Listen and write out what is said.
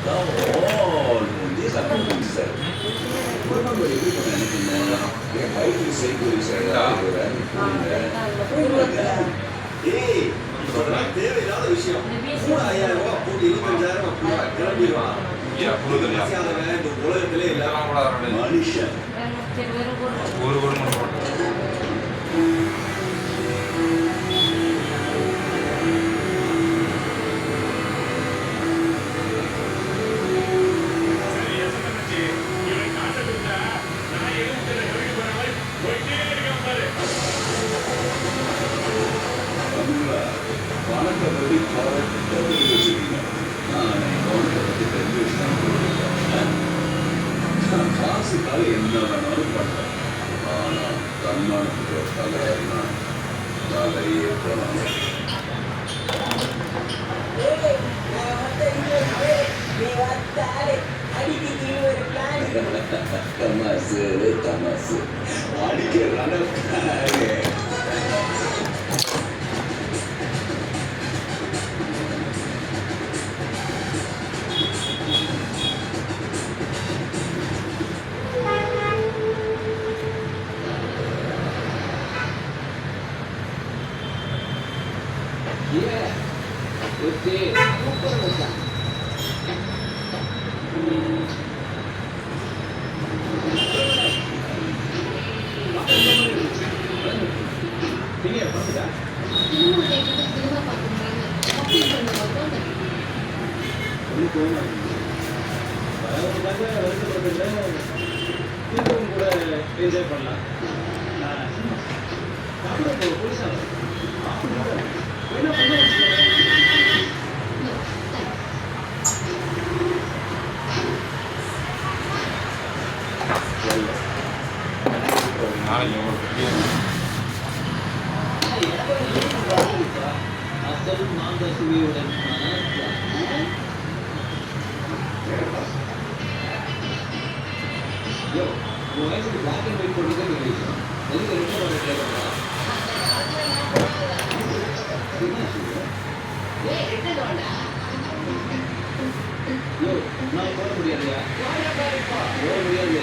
Oh, these are good things, sir. What about you? Why do you say good, sir? Hey, இதெல்லாம் தேவையில்லாத விஷயம். 3000 ரூபாய் போட்டு 25000 ரூபாய் கிளம்பிடுவான். இந்த உலகத்திலே இல்ல மனுஷன் ஒரு பணத்தை பற்றி தெரிஞ்சு வச்சுக்கீங்க. நான் கவனத்தை பற்றி தெரிஞ்சு வச்சுதான் காசுக்காக என்ன வேணாலும் பண்றேன். ஆனா தன்மானத்துக்கு தலையா தலையே போனாங்க. தமாசு தமாசு அடிக்கிறான என்ஜாய் பண்ணலாம். அசல் மாந்தசுவியுடன் வயசுக்கு பிளாக் அண்ட் ஒயிட் போட்டு தான் விஷயம் எதுக்கு ரெண்டு போட கேட்கலாம் நான் போட முடியாதுயா போட முடியாது